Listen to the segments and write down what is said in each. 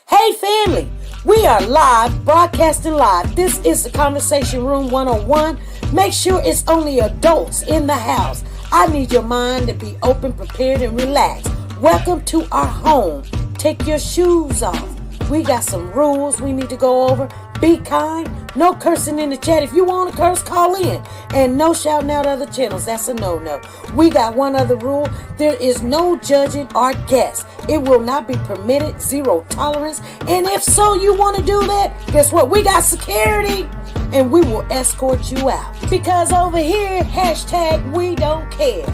Hey family, we are live, broadcasting live. This is the Conversation Room 101. Make sure it's only adults in the house. I need your mind to be open, prepared, and relaxed. Welcome to our home. Take your shoes off. We got some rules we need to go over. Be kind. No cursing in the chat. If you want to curse, call in. And no shouting out other channels. That's a no-no. We got one other rule. There is no judging our guests. It will not be permitted. Zero tolerance. And if so, you want to do that, guess what? We got security. And we will escort you out. Because over here, hashtag we don't care.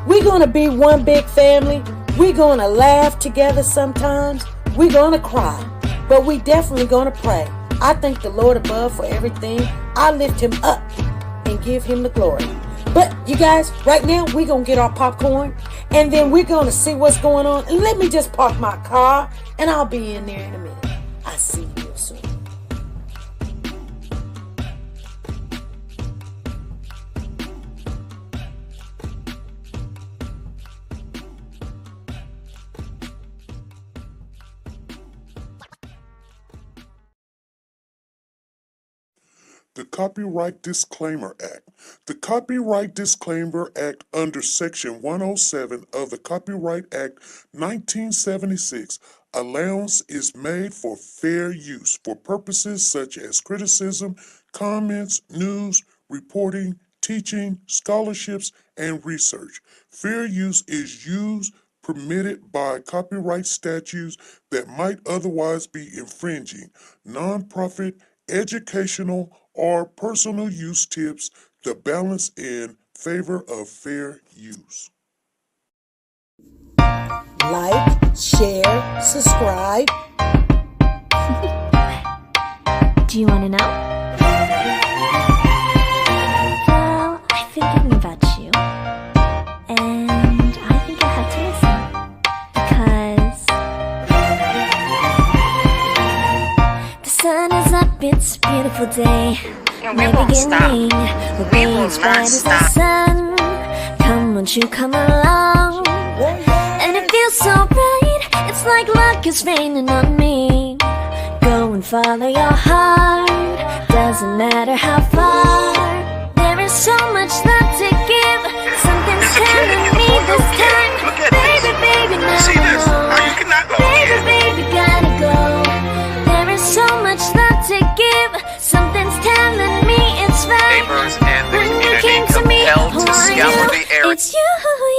We're going to be one big family. We're going to laugh together sometimes. We're going to cry. But we definitely going to pray. I thank the Lord above for everything. I lift him up and give him the glory. But you guys, right now, we're going to get our popcorn. And then we're going to see what's going on. And let me just park my car. And I'll be in there in a minute. I see you soon. The Copyright Disclaimer Act. The Copyright Disclaimer Act under Section 107 of the Copyright Act 1976, allowance is made for fair use for purposes such as criticism, comments, news, reporting, teaching, scholarships, and research. Fair use is used permitted by copyright statutes that might otherwise be infringing. Nonprofit, educational, or personal use tips the balance in favor of fair use. Like, share, subscribe. Do you want to know? Well, I've been thinking about you. And I think you'll have to listen. Because the sun is up, it's a beautiful day. And we won't stop. We will not stop. Sun. Come, won't you come along? And it feels so right. It's like luck is raining on me. Go and follow your heart. Doesn't matter how far. There is so much love to give. Something's telling me this time. Baby, baby, now See this? How you cannot go baby, again? baby, gotta go. There is so much love to give. Something's telling me it's right. Neighbors and the When you community came to me, compelled who to are scour you? the area. It's you,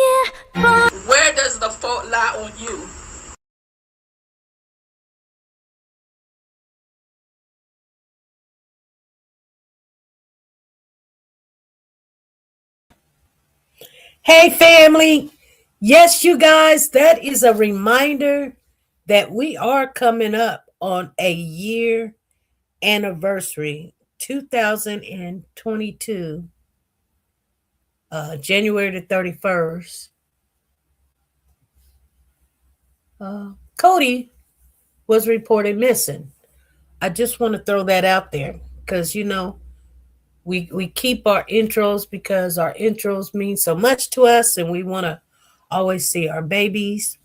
yeah, boy. Where does the fault lie on you? Hey family. Yes, you guys, that is a reminder that we are coming up on a year anniversary, 2022, January the 31st. Cody was reported missing. I just want to throw that out there because, we keep our intros because our intros mean so much to us and we want to always see our babies.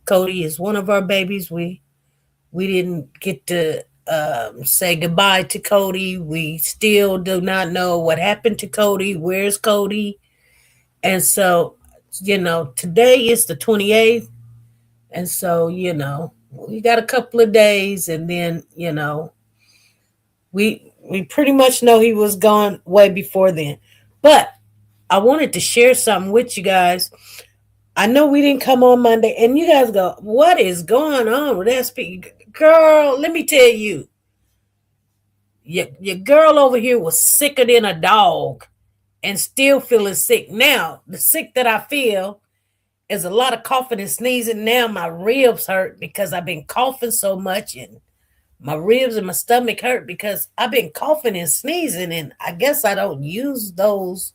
Cody is one of our babies. We didn't get to say goodbye to Cody. We still do not know what happened to Cody. Where's Cody? And so, today is the 28th. And so, we got a couple of days and then, we pretty much know he was gone way before then. But I wanted to share something with you guys. I know we didn't come on Monday, and you guys go, what is going on with that speak? Girl, let me tell you. Your girl over here was sicker than a dog and still feeling sick. Now, the sick that I feel is a lot of coughing and sneezing. Now my ribs hurt because I've been coughing so much, and my ribs and my stomach hurt because I've been coughing and sneezing, and I guess I don't use those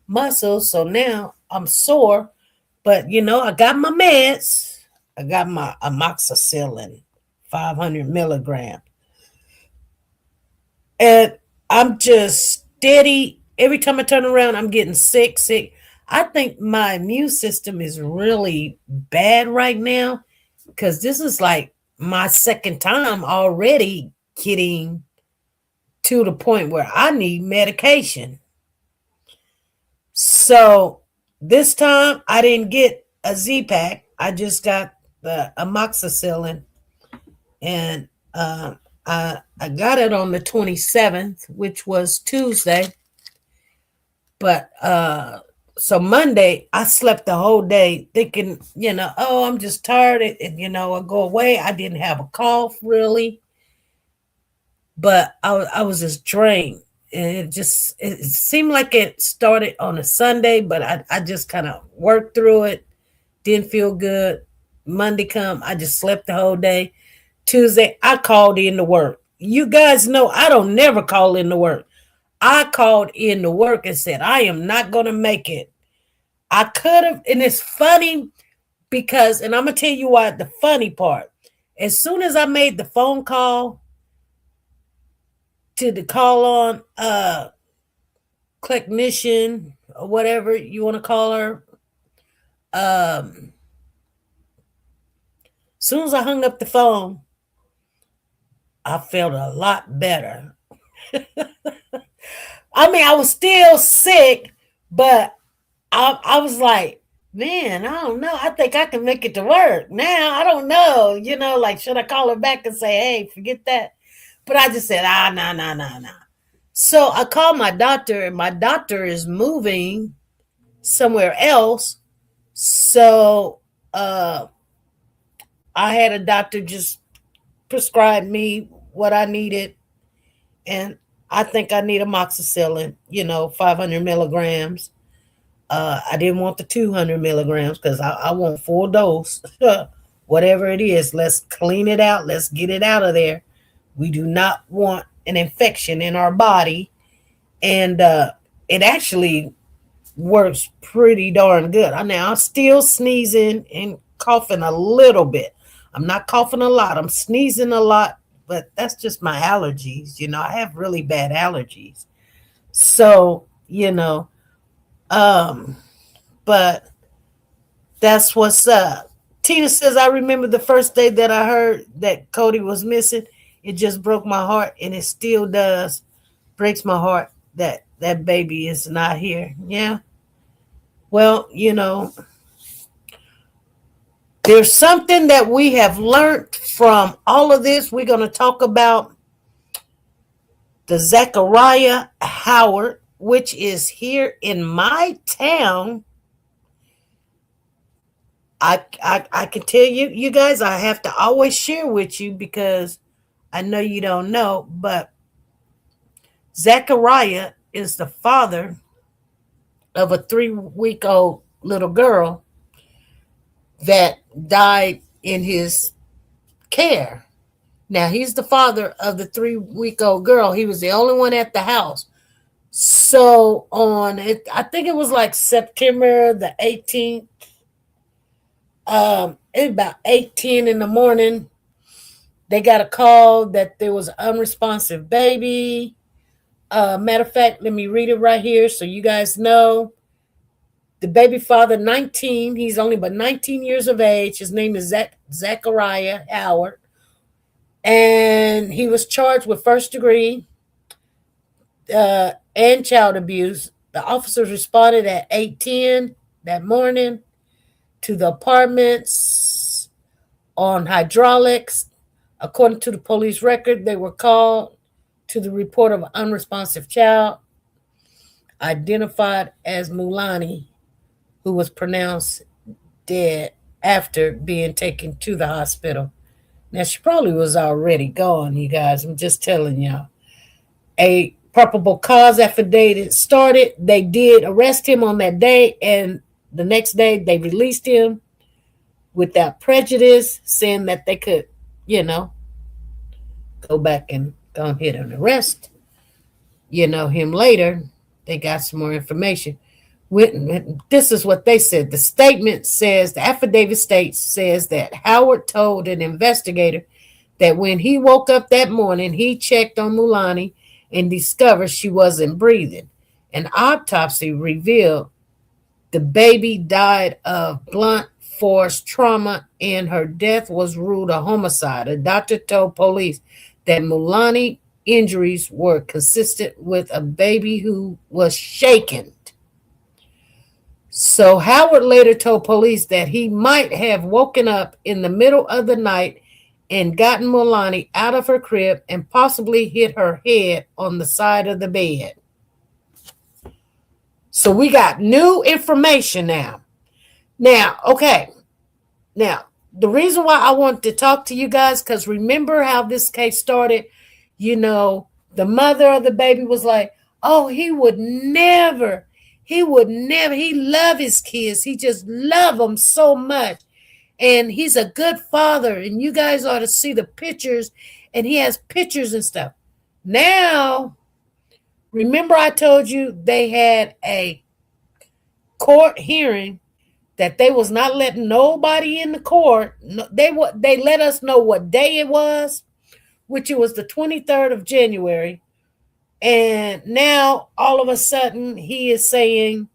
muscles. So now I'm sore, but I got my meds. I got my amoxicillin, 500 milligrams. And I'm just steady. Every time I turn around, I'm getting sick. I think my immune system is really bad right now because this is like my second time already getting to the point where I need medication. So this time I didn't get a Z-Pack. I just got the amoxicillin, and I got it on the 27th, which was Tuesday. But so Monday I slept the whole day thinking, oh, I'm just tired. I go away. I didn't have a cough really, but I was just drained. And it seemed like it started on a Sunday, but I just kind of worked through it. Didn't feel good. Monday come, I just slept the whole day. Tuesday, I called in to work. You guys know I don't never call in to work. I called in to work and said, I am not going to make it. I could have, and it's funny because, and I'm going to tell you why, the funny part. As soon as I made the phone call to the call on technician or whatever you want to call her, as soon as I hung up the phone, I felt a lot better. I mean, I was still sick, but I was like, man, I don't know. I think I can make it to work. Now, I don't know. Like, should I call her back and say, hey, forget that? But I just said, nah. So I called my doctor, and my doctor is moving somewhere else. So I had a doctor just prescribe me what I needed. And I think I need amoxicillin, 500 milligrams. I didn't want the 200 milligrams because I want full dose. Whatever it is, let's clean it out. Let's get it out of there. We do not want an infection in our body. And it actually works pretty darn good. I'm still sneezing and coughing a little bit. I'm not coughing a lot. I'm sneezing a lot, but that's just my allergies. I have really bad allergies. So, but that's what's up. Tina says, I remember the first day that I heard that Cody was missing. It just broke my heart, and it still does. Breaks my heart that that baby is not here. Yeah. Well, there's something that we have learned from all of this. We're going to talk about the Zachariah Howard, which is here in my town. I can tell you guys, I have to always share with you because I know you don't know, but Zachariah is the father of a 3-week-old little girl that died in his care. Now, he's the father of the 3-week-old girl. He was the only one at the house. So I think it was like September the 18th, it about 8:10 in the morning, they got a call that there was an unresponsive baby. Matter of fact, let me read it right here so you guys know. The baby father, 19. He's only but 19 years of age. His name is Zachariah Howard. And he was charged with first degree and child abuse. The officers responded at 8:10 that morning to the apartments on hydraulics. According to the police record, they were called to the report of an unresponsive child identified as Mulani, who was pronounced dead after being taken to the hospital. Now, she probably was already gone, you guys. I'm just telling y'all. A probable cause affidavit started. They did arrest him on that day, and the next day they released him without prejudice, saying that they could, go back and go ahead and arrest, him later. They got some more information. This is what they said. The affidavit says that Howard told an investigator that when he woke up that morning, he checked on Mulani and discovered she wasn't breathing. An autopsy revealed the baby died of blunt force trauma, and her death was ruled a homicide. A doctor told police that Mulani injuries were consistent with a baby who was shaken. So Howard later told police that he might have woken up in the middle of the night and gotten Mulani out of her crib and possibly hit her head on the side of the bed. So we got new information now. Okay. Now, the reason why I want to talk to you guys, because remember how this case started? You know, the mother of the baby was like, oh, he loved his kids. He just loved them so much. And he's a good father. And you guys ought to see the pictures. And he has pictures and stuff. Now, remember I told you they had a court hearing that they was not letting nobody in the court. They let us know what day it was, which it was the 23rd of January. And now all of a sudden he is saying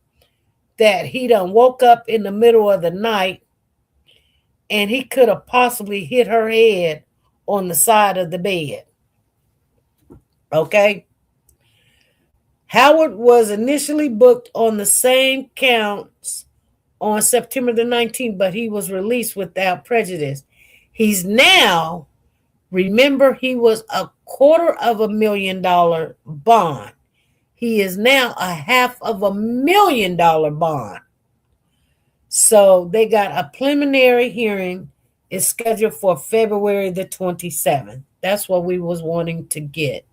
that he done woke up in the middle of the night and he could have possibly hit her head on the side of the bed. Okay. Howard was initially booked on the same counts on September the 19th, but he was released without prejudice. He's now, remember, he was $250,000 bond. He is now $500,000 bond. So they got a preliminary hearing. It's scheduled for February the 27th. That's what we was wanting to get.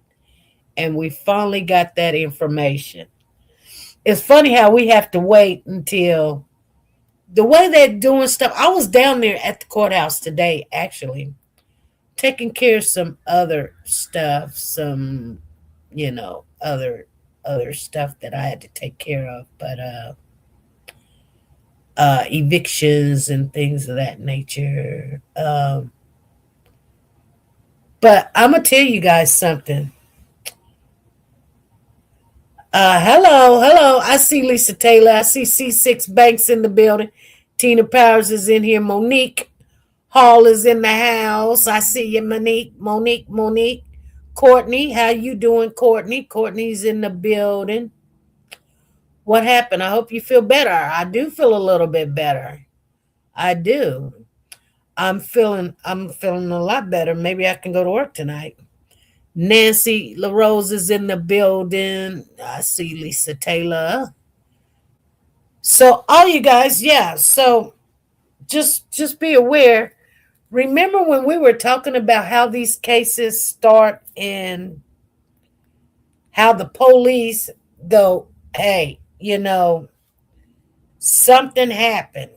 And we finally got that information. It's funny how we have to wait until the way they're doing stuff. I was down there at the courthouse today, actually, taking care of some other stuff, some, other stuff that I had to take care of, but evictions and things of that nature. But I'm gonna tell you guys something. Hello. I see Lisa Taylor. I see C6 Banks in the building. Tina Powers is in here. Monique Hall is in the house. I see you, Monique. Courtney, how you doing, Courtney? Courtney's in the building. What happened? I hope you feel better. I do feel a little bit better. I do. I'm feeling a lot better. Maybe I can go to work tonight. Nancy LaRose is in the building. I see Lisa Taylor. So all you guys, yeah. So just be aware. Remember when we were talking about how these cases start and how the police go, hey, something happened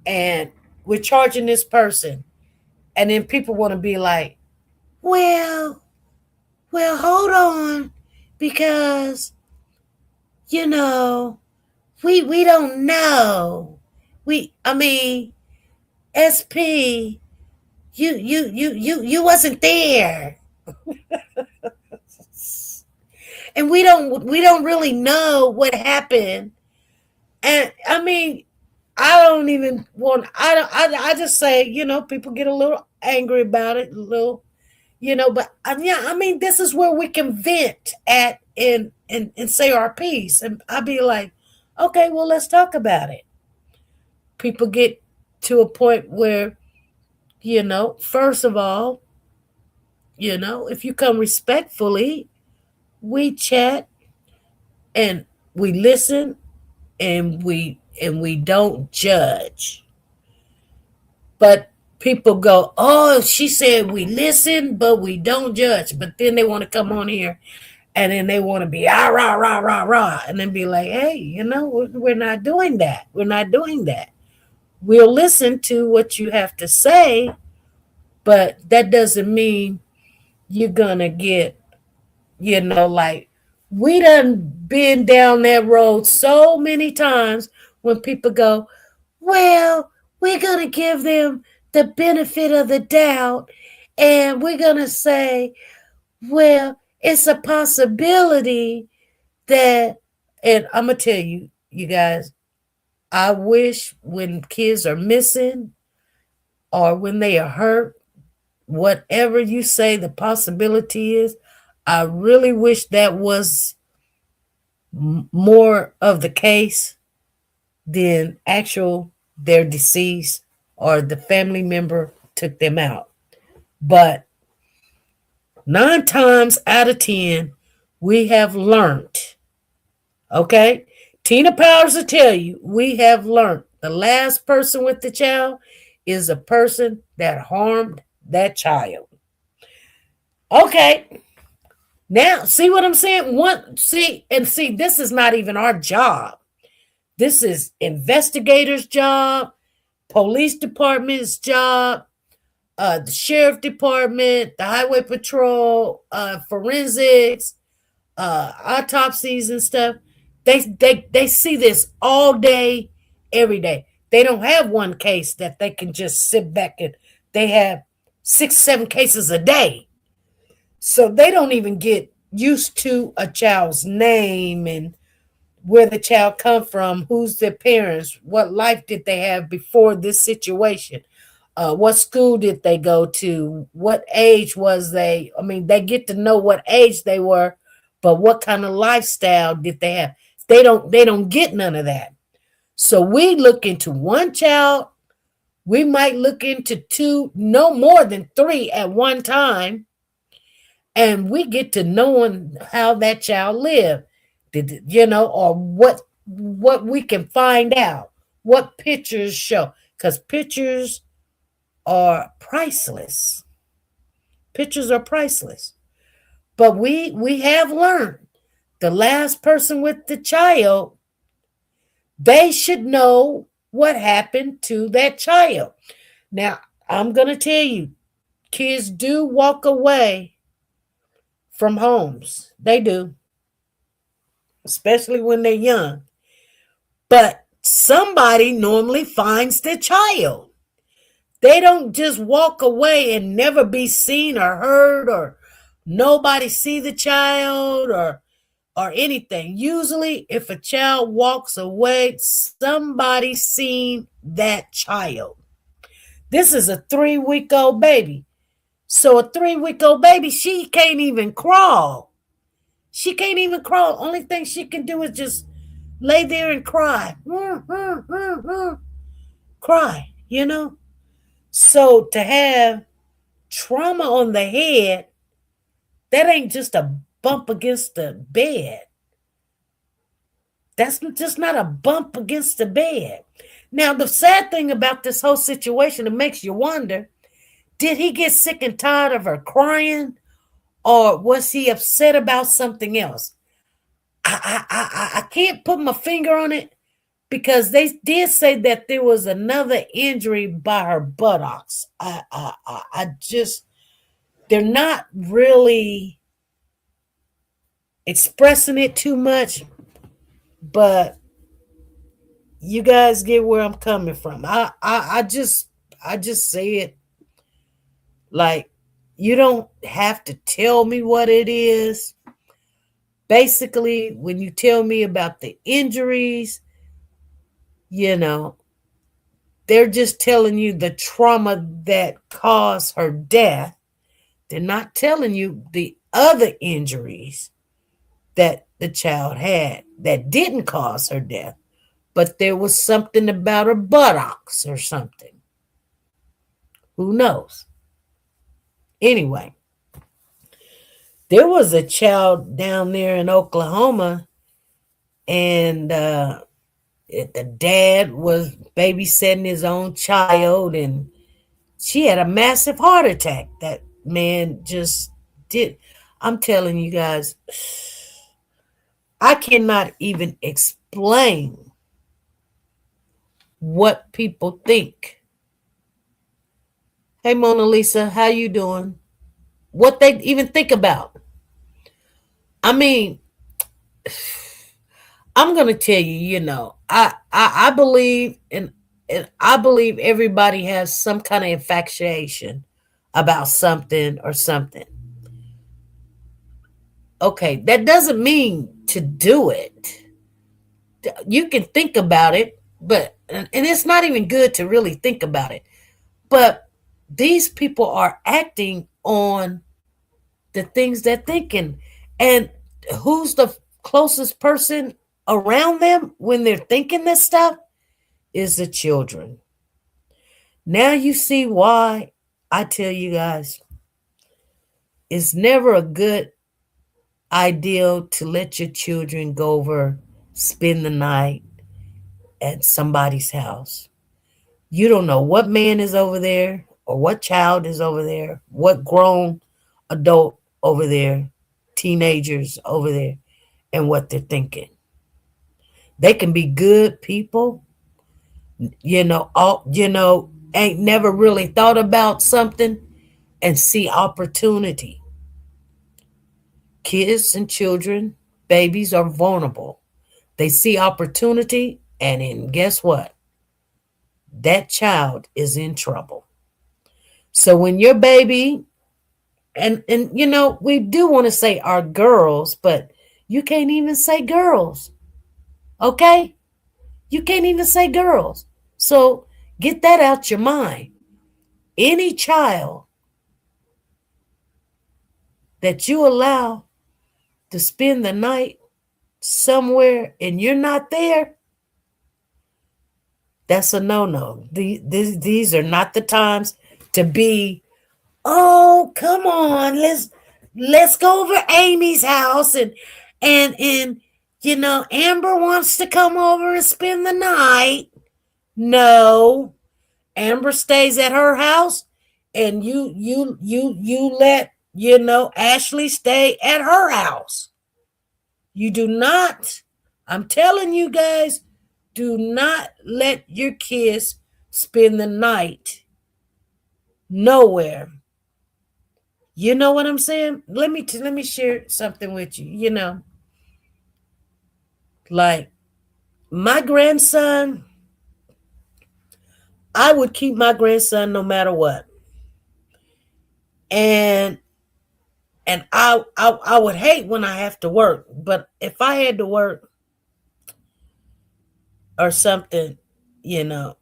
and we're charging this person. And then people want to be like, well, hold on, because, we don't know. SP, you wasn't there. And we don't really know what happened. And I don't even want, I just say, people get a little angry about it, a little, but this is where we can vent at and say our piece. And I'll be like, okay, well, let's talk about it. People get to a point where, first of all, if you come respectfully, we chat and we listen and we don't judge. But people go, oh, she said we listen, but we don't judge. But then they want to come on here and then they want to be rah, rah, rah, rah, rah. And then be like, hey, we're not doing that. We're not doing that. We'll listen to what you have to say, but that doesn't mean you're going to get, like we done been down that road so many times when people go, well, we're going to give them the benefit of the doubt. And we're going to say, well, it's a possibility that, and I'm going to tell you, you guys, I wish when kids are missing or when they are hurt, whatever you say the possibility is, I really wish that was more of the case than actual they're deceased or the family member took them out. But 9 times out of 10, we have learned. Okay? Tina Powers will tell you, we have learned the last person with the child is a person that harmed that child. Okay. Now, see what I'm saying? See, this is not even our job. This is investigators' job, police department's job, the sheriff department, the highway patrol, forensics, autopsies and stuff. They see this all day, every day. They don't have one case that they can just sit back and they have 6, 7 cases a day. So they don't even get used to a child's name and where the child come from, who's their parents, what life did they have before this situation, what school did they go to, what age was they. I mean, they get to know what age they were, but what kind of lifestyle did they have? They don't get none of that. So we look into one child, we might look into 2, no more than 3 at one time, and we get to knowing how that child lived. Or what we can find out, what pictures show, because pictures are priceless. Pictures are priceless. But we have learned the last person with the child, they should know what happened to that child. Now, I'm going to tell you, kids do walk away from homes. They do. Especially when they're young. But somebody normally finds the child. They don't just walk away and never be seen or heard, or nobody see the child or anything. Usually, if a child walks away, somebody seen that child. This is a 3-week-old baby. So a 3-week-old baby, she can't even crawl. She can't even crawl. Only thing she can do is just lay there and cry. Cry, So to have trauma on the head, that ain't just a bump against the bed. That's just not a bump against the bed. Now, the sad thing about this whole situation, it makes you wonder, did he get sick and tired of her crying? Or was he upset about something else? I can't put my finger on it, because they did say that there was another injury by her buttocks. They're not really expressing it too much, but you guys get where I'm coming from. I just say it like, you don't have to tell me what it is. Basically, when you tell me about the injuries, they're just telling you the trauma that caused her death. They're not telling you the other injuries that the child had that didn't cause her death, but there was something about her buttocks or something. Who knows? Anyway, there was a child down there in Oklahoma, and the dad was babysitting his own child, and she had a massive heart attack. That man just did. I'm telling you guys, I cannot even explain what people think. Hey, Mona Lisa, how you doing? What they even think about. I mean, I'm going to tell you, I believe and I believe everybody has some kind of infatuation about something or something. Okay, that doesn't mean to do it. You can think about it, But and it's not even good to really think about it. But these people are acting on the things they're thinking. And who's the closest person around them when they're thinking this stuff? Is the children. Now you see why I tell you guys it's never a good idea to let your children go over, spend the night at somebody's house. You don't know what man is over there or what child is over there, what grown adult over there, teenagers over there, and what they're thinking. They can be good people, ain't never really thought about something and see opportunity. Kids and children, babies are vulnerable. They see opportunity, and then guess what? That child is in trouble. So when your baby, and we do want to say our girls, but you can't even say girls. Okay? You can't even say girls. So get that out your mind. Any child that you allow to spend the night somewhere and you're not there, that's a no-no. These are not the times to be, oh, come on, let's go over Amy's house and Amber wants to come over and spend the night. No. Amber stays at her house and you let Ashley stay at her house. You do not, I'm telling you guys, do not let your kids spend the night nowhere. You know what I'm saying? Let me share something with you. Like my grandson, I would keep my grandson no matter what. And I would hate when I have to work, but if I had to work or something, you know,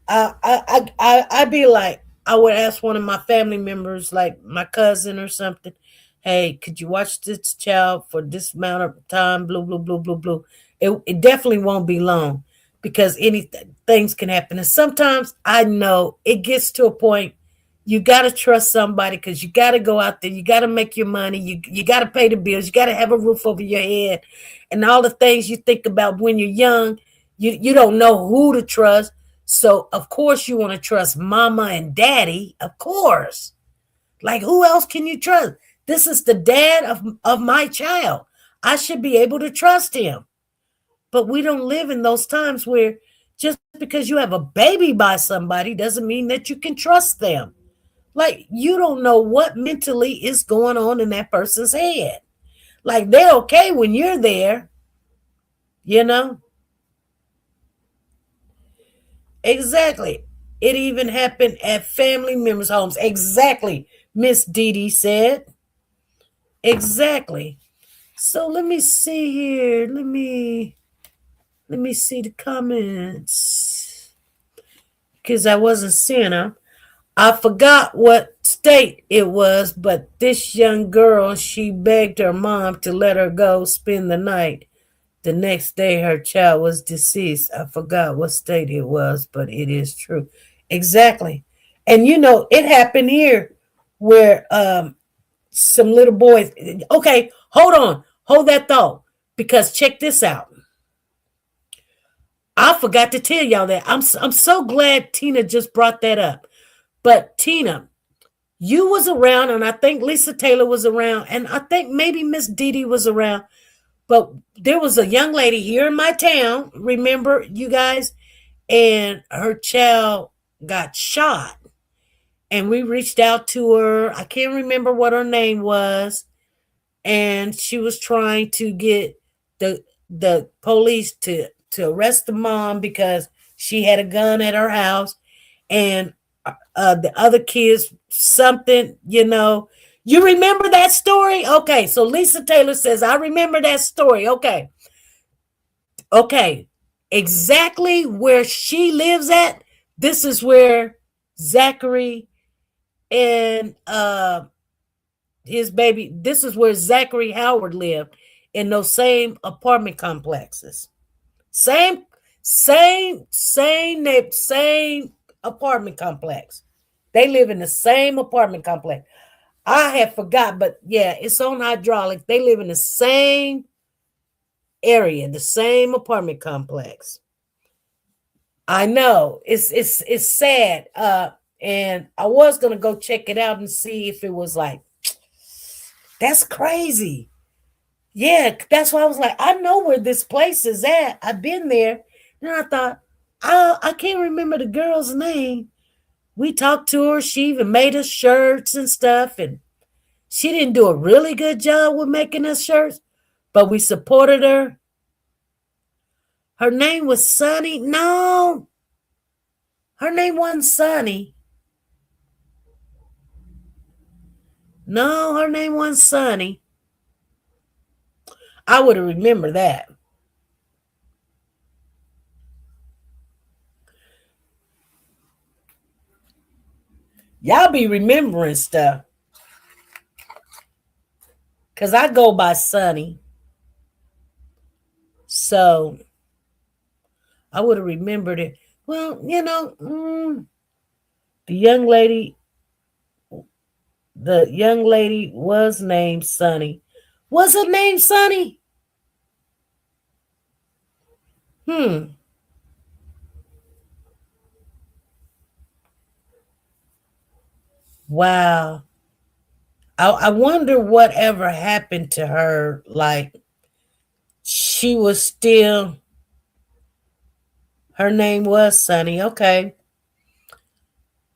I'd be like, I would ask one of my family members, like my cousin or something, hey, could you watch this child for this amount of time? Blue, blue, blue, blue, blue. It definitely won't be long because things can happen. And sometimes I know it gets to a point you got to trust somebody because you got to go out there. You got to make your money. You got to pay the bills. You got to have a roof over your head. And all the things you think about when you're young, you don't know who to trust. So, of course, you want to trust mama and daddy, of course. Like, who else can you trust? This is the dad of my child. I should be able to trust him. But we don't live in those times where just because you have a baby by somebody doesn't mean that you can trust them. Like, you don't know what mentally is going on in that person's head. Like, they're okay when you're there, you know? Exactly. It even happened at family members' homes. Exactly. Miss Dee Dee said. Exactly. So let me see here. Let me see the comments. Because I wasn't seeing them. I forgot what state it was, but this young girl, she begged her mom to let her go spend the night. The next day, her child was deceased. I forgot what state it was, but it is true. Exactly. And it happened here where some little boys. Okay, hold on. Hold that thought. Because check this out. I forgot to tell y'all that. I'm so glad Tina just brought that up. But Tina, you was around, and I think Lisa Taylor was around, and I think maybe Miss Dee Dee was around. But there was a young lady here in my town, remember, you guys, and her child got shot. And we reached out to her. I can't remember what her name was. And she was trying to get the police to arrest the mom because she had a gun at her house. And the other kids, something, You remember that story? Okay, so Lisa Taylor says, I remember that story. Okay. exactly where she lives at, this is where Zachary and his baby, this is where Zachary Howard lived, in those same apartment complexes. Same same apartment complex. They live in the same apartment complex. I had forgot, but yeah, it's on hydraulic. They live in the same area, the same apartment complex. I know it's sad. And I was gonna go check it out and see if it was like, that's crazy. Yeah, that's why I was like, I know where this place is at. I've been there. And I thought, I can't remember the girl's name. We talked to her. She even made us shirts and stuff. And she didn't do a really good job with making us shirts, but we supported her. Her name was Sunny. No, her name wasn't Sunny. No, her name wasn't Sunny. I would have remembered that. Y'all be remembering stuff. Because I go by Sunny. So I would have remembered it. Well, the young lady was named Sunny. Was her name Sunny? Wow. I wonder whatever happened to her. Like, she was still, her name was Sunny. Okay.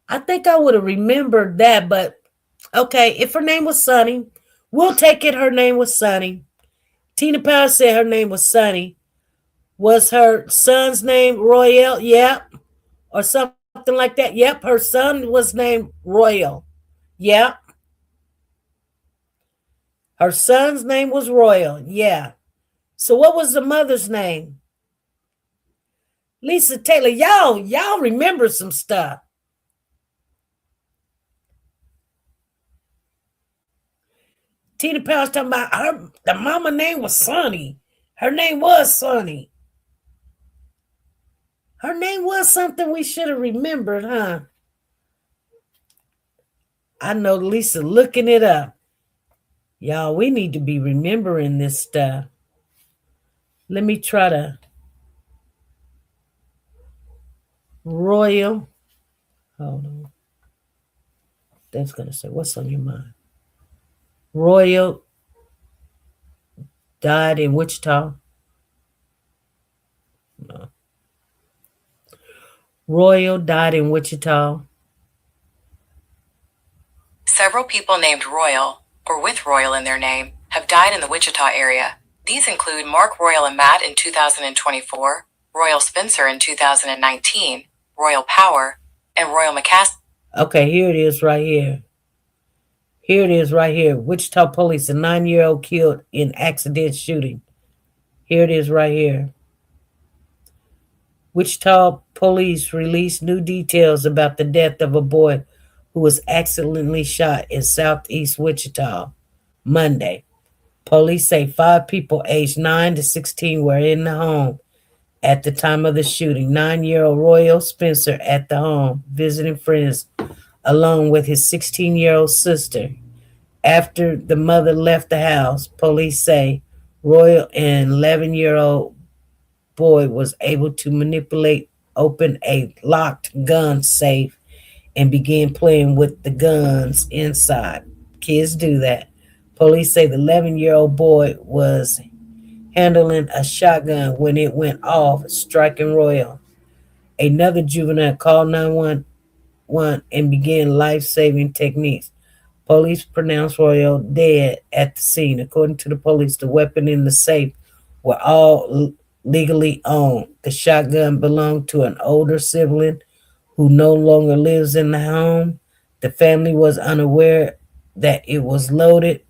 I think I would have remembered that, but okay, if her name was Sunny, we'll take it. Her name was Sunny. Tina Power said her name was Sunny. Was her son's name Royal? Yep. Or something like that. Yep. Her son was named Royal. Yep. Her son's name was Royal. Yeah. So what was the mother's name? Lisa Taylor. Y'all remember some stuff. Tina Power's talking about the mama name was Sunny. Her name was Sunny. Her name was something we should have remembered, huh? I know Lisa looking it up. Y'all, we need to be remembering this stuff. Let me try to. Royal. Hold on. That's going to say, what's on your mind? Royal died in Wichita. No. Royal died in Wichita. Several people named Royal, or with Royal in their name, have died in the Wichita area. These include Mark Royal and Matt in 2024, Royal Spencer in 2019, Royal Power, and Royal McCaskey. Okay, here it is right here. Here it is right here. Wichita police, a 9-year-old killed in accident shooting. Here it is right here. Wichita police released new details about the death of a boy who was accidentally shot in southeast Wichita Monday. Police say 5 people aged 9 to 16 were in the home at the time of the shooting. 9-year-old Royal Spencer at the home, visiting friends, along with his 16-year-old sister. After the mother left the house, police say Royal, an 11-year-old boy, was able to manipulate open a locked gun safe and began playing with the guns inside. Kids do that. Police say the 11-year-old boy was handling a shotgun when it went off, striking Royal. Another juvenile called 911 and began life-saving techniques. Police pronounced Royal dead at the scene. According to the police, the weapon in the safe were all legally owned. The shotgun belonged to an older sibling who no longer lives in the home. The family was unaware that it was loaded.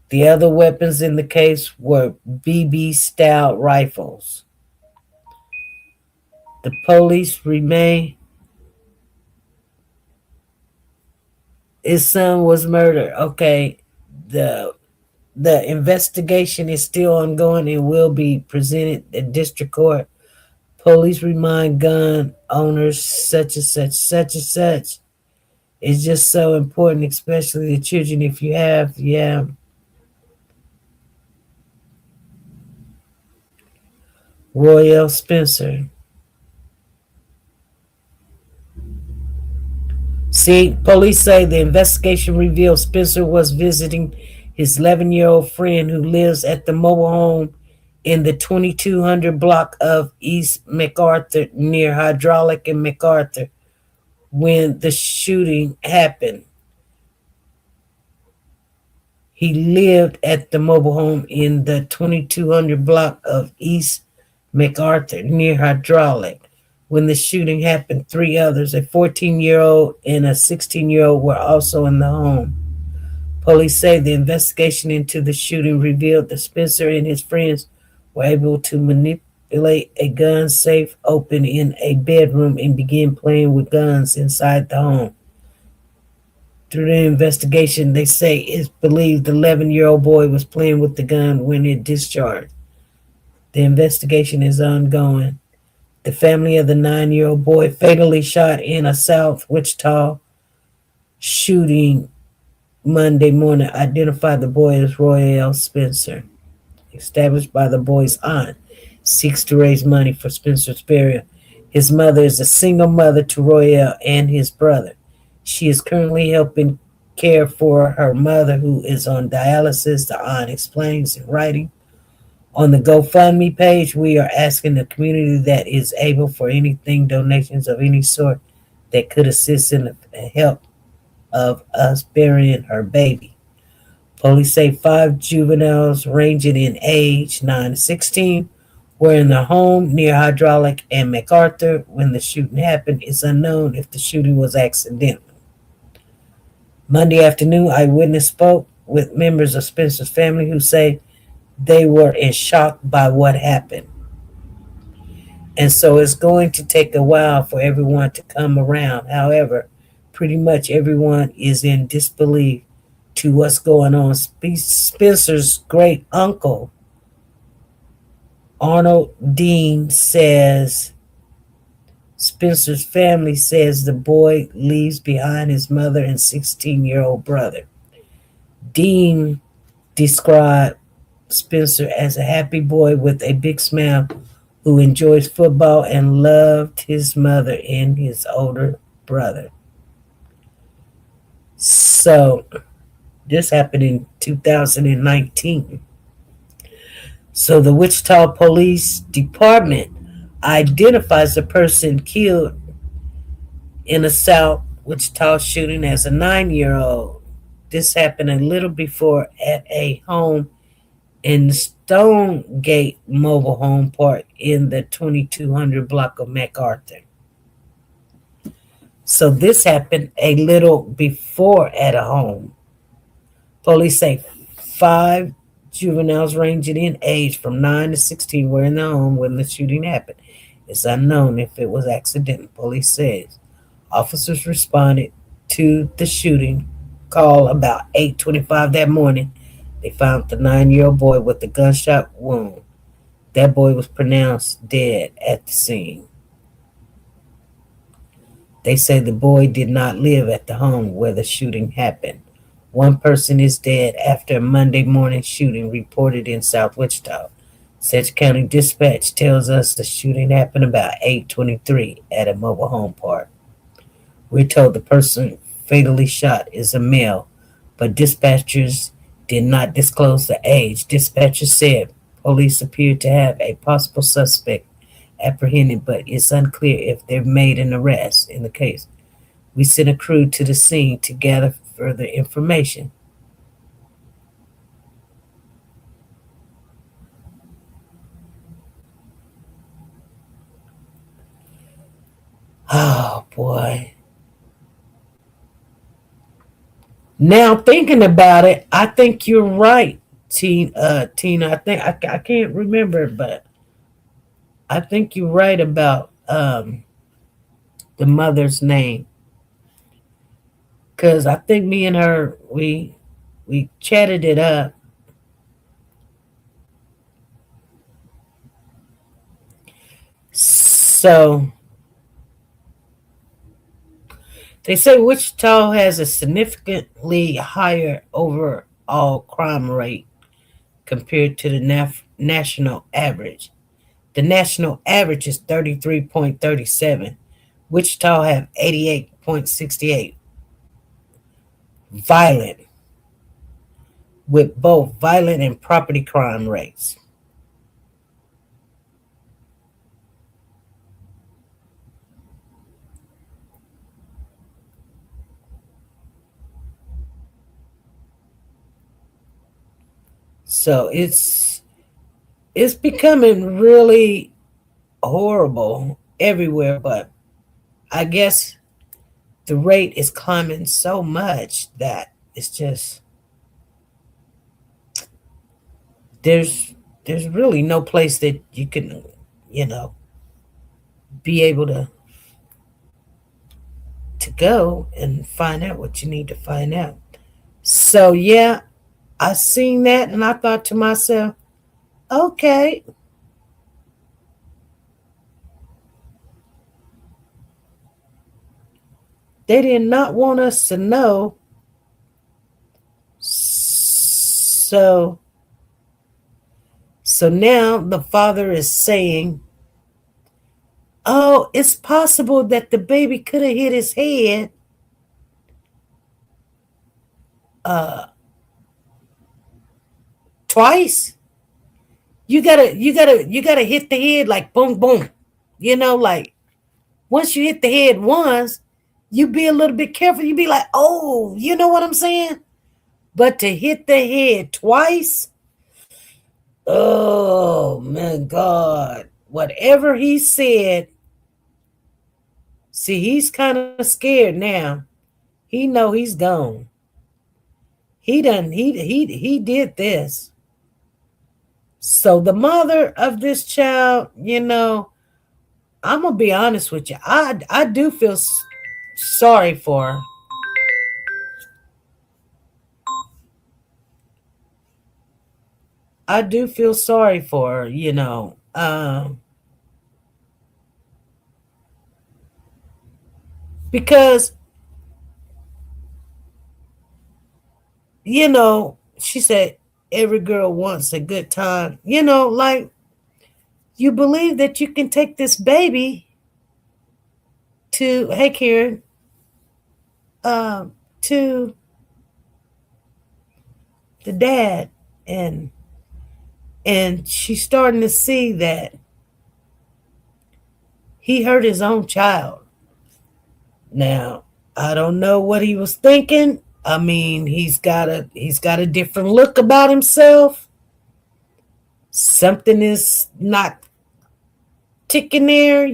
The other weapons in the case were BB-style rifles. The police remain. His son was murdered. Okay, the the investigation is still ongoing and will be presented at district court. Police remind gun owners such and such, such and such. It's just so important, especially the children. If you have, yeah. Royal Spencer. See, police say the investigation revealed Spencer was visiting his 11-year-old friend who lives at the mobile home in the 2200 block of East MacArthur near Hydraulic and MacArthur when the shooting happened. He lived at the mobile home in the 2200 block of East MacArthur near Hydraulic. When the shooting happened, three others, a 14-year-old and a 16-year-old, were also in the home. Police say the investigation into the shooting revealed that Spencer and his friends were able to manipulate a gun safe open in a bedroom and begin playing with guns inside the home. Through the investigation, they say it's believed the 11-year-old boy was playing with the gun when it discharged. The investigation is ongoing. The family of the 9-year-old boy fatally shot in a South Wichita shooting Monday morning identified the boy as Royal Spencer. Established by the boy's aunt, seeks to raise money for Spencer's burial. His mother is a single mother to Royal and his brother. She is currently helping care for her mother who is on dialysis, the aunt explains in writing. On the GoFundMe page, we are asking the community that is able for anything, donations of any sort that could assist in the help of us burying her baby. Police say 5 juveniles ranging in age 9 to 16 were in the home near Hydraulic and MacArthur when the shooting happened. It's unknown if the shooting was accidental. Monday afternoon, eyewitness spoke with members of Spencer's family who say they were in shock by what happened. And so it's going to take a while for everyone to come around. However, pretty much everyone is in disbelief to what's going on. Spencer's great uncle, Arnold Dean, says Spencer's family says the boy leaves behind his mother and 16-year-old brother. Dean described Spencer as a happy boy with a big smile who enjoys football and loved his mother and his older brother. So this happened in 2019. So the Wichita Police Department identifies the person killed in a South Wichita shooting as a 9-year-old. This happened a little before at a home in Stonegate Mobile Home Park in the 2200 block of MacArthur. So this happened a little before at a home. Police say 5 juveniles ranging in age from 9 to 16 were in the home when the shooting happened. It's unknown if it was accidental, police says. Officers responded to the shooting call about 8:25 that morning. They found the 9-year-old boy with a gunshot wound. That boy was pronounced dead at the scene. They say the boy did not live at the home where the shooting happened. One person is dead after a Monday morning shooting reported in South Wichita. Sedge County Dispatch tells us the shooting happened about 8:23 at a mobile home park. We're told the person fatally shot is a male, but dispatchers did not disclose the age. Dispatchers said police appear to have a possible suspect apprehended, but it's unclear if they've made an arrest in the case. We sent a crew to the scene to gather further information. Oh boy. Now thinking about it, I think you're right, Tina. I think I can't remember, but I think you're right about um, the mother's name, because I think me and her we chatted it up. So they say Wichita has a significantly higher overall crime rate compared to the national average. The national average is 33.37. Wichita have 88.68. Violent, with both violent and property crime rates. So it's becoming really horrible everywhere, but I guess the rate is climbing so much that it's just there's there's really no place that you can, you know, be able to go and find out what you need to find out. So yeah, I seen that and I thought to myself, okay, they did not want us to know. So now the father is saying, oh, it's possible that the baby could have hit his head uh twice. You gotta hit the head like boom boom. Like once you hit the head once, you be a little bit careful. You be like, oh, you know what I'm saying? But to hit the head twice, oh my God. Whatever he said, see, he's kind of scared now. He know he's gone. He did this. So the mother of this child, I'm gonna be honest with you. I do feel sorry for her. I do feel sorry for her, because she said every girl wants a good time. Like you believe that you can take this baby to, hey Karen, to the dad, and she's starting to see that he hurt his own child. Now, I don't know what he was thinking. I mean, he's got a different look about himself. Something is not ticking there.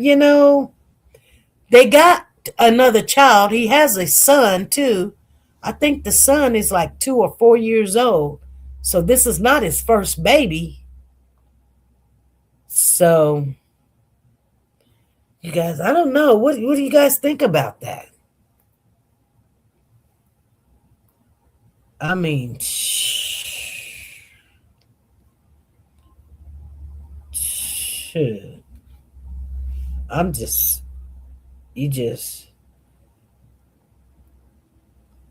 They got another child. He has a son too. I think the son is like 2 or 4 years old. So this is not his first baby. So you guys, I don't know. What do you guys think about that? I mean, shoot. I'm just, you just,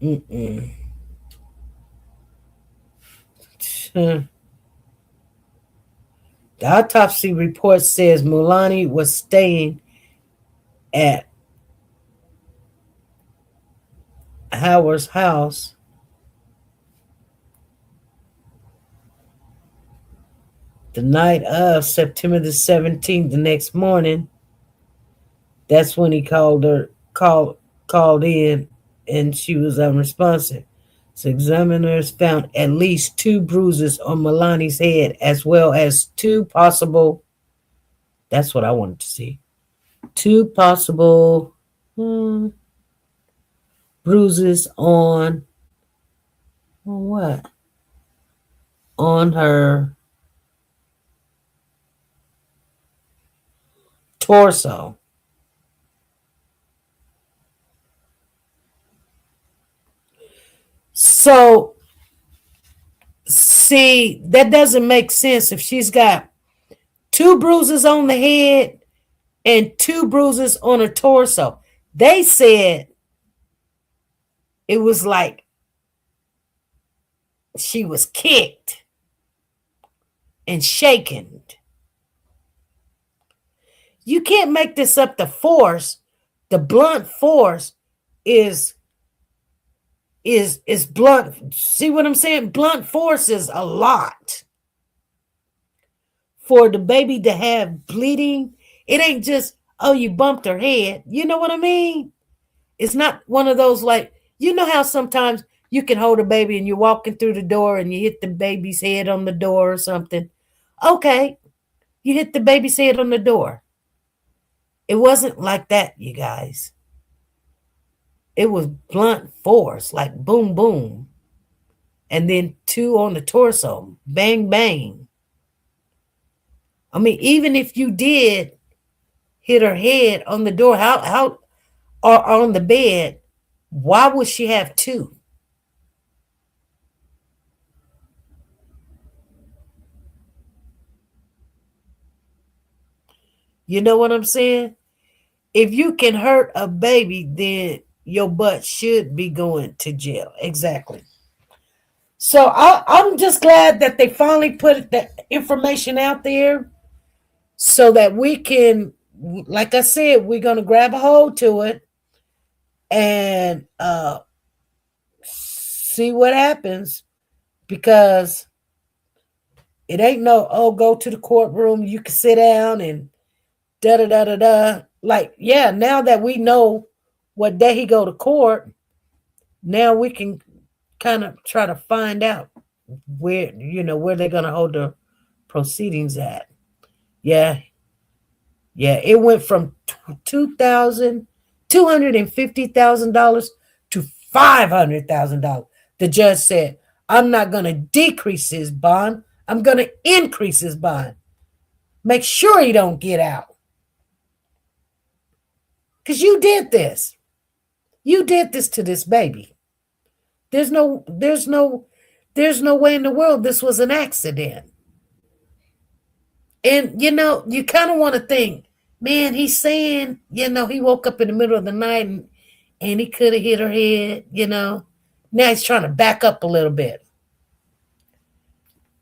mm-mm. The autopsy report says Mulani was staying at Howard's house the night of September the 17th. The next morning, that's when he called in, and she was unresponsive. So examiners found at least 2 bruises on Mulani's head, as well as 2 possible. That's what I wanted to see. 2 possible bruises on what? On her torso. So, see, that doesn't make sense if she's got two bruises on the head and two bruises on her torso. They said it was like she was kicked and shaken. You can't make this up. The force, the blunt force is blunt. See what I'm saying? Blunt force is a lot. For the baby to have bleeding, it ain't just, oh, you bumped her head. You know what I mean? It's not one of those, like, you know how sometimes you can hold a baby and you're walking through the door and you hit the baby's head on the door or something. Okay, you hit the baby's head on the door. It wasn't like that, you guys. It was blunt force, like boom, boom. And then two on the torso, bang, bang. I mean, even if you did hit her head on the door, how or on the bed, why would she have two? You know what I'm saying? If you can hurt a baby, then your butt should be going to jail. Exactly. So I'm just glad that they finally put the information out there so that we can, like I said, we're going to grab a hold to it and see what happens, because it ain't no, oh, go to the courtroom, you can sit down and da da da da da. Like, yeah, now that we know what day he go to court, now we can kind of try to find out where, where they're gonna hold the proceedings at. Yeah, it went from $250,000 to $500,000. The judge said, I'm not gonna decrease his bond. I'm gonna increase his bond. Make sure he don't get out. Because you did this. You did this to this baby. There's no way in the world this was an accident. And you kind of want to think, man, he's saying, he woke up in the middle of the night and he could have hit her head, Now he's trying to back up a little bit.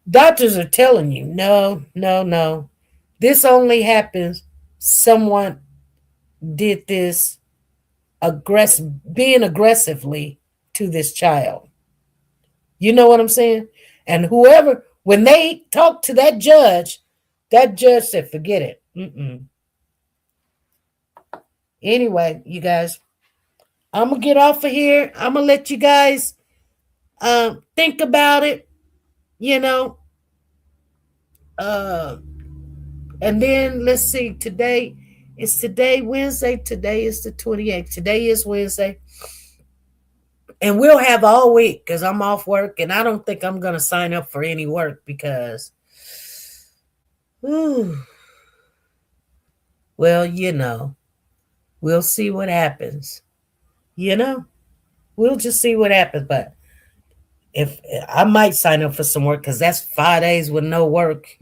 Doctors are telling you, no, no, no. This only happens, someone did this being aggressively to this child. You know what I'm saying? And whoever, when they talked to that judge said, forget it. Anyway, you guys, I'm going to get off of here. I'm going to let you guys think about it, and then let's see, today Wednesday. Today is the 28th. Today is Wednesday. And we'll have all week because I'm off work, and I don't think I'm going to sign up for any work because, well, we'll see what happens. We'll just see what happens. But if I might sign up for some work, because that's 5 days with no work.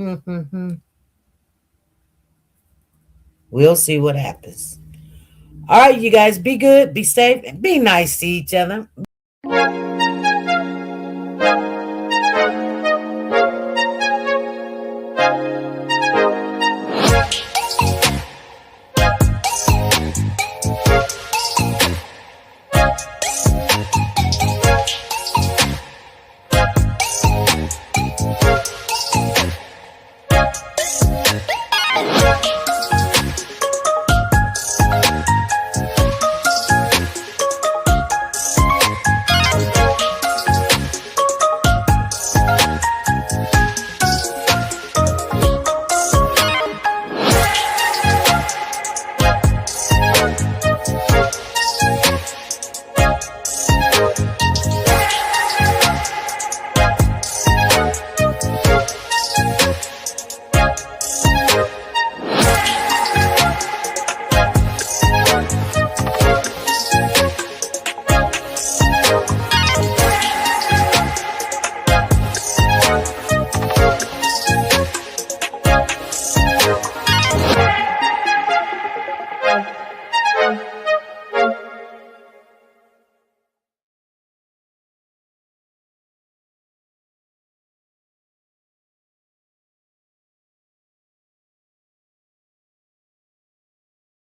We'll see what happens. All right, you guys, be good, be safe, and be nice to each other.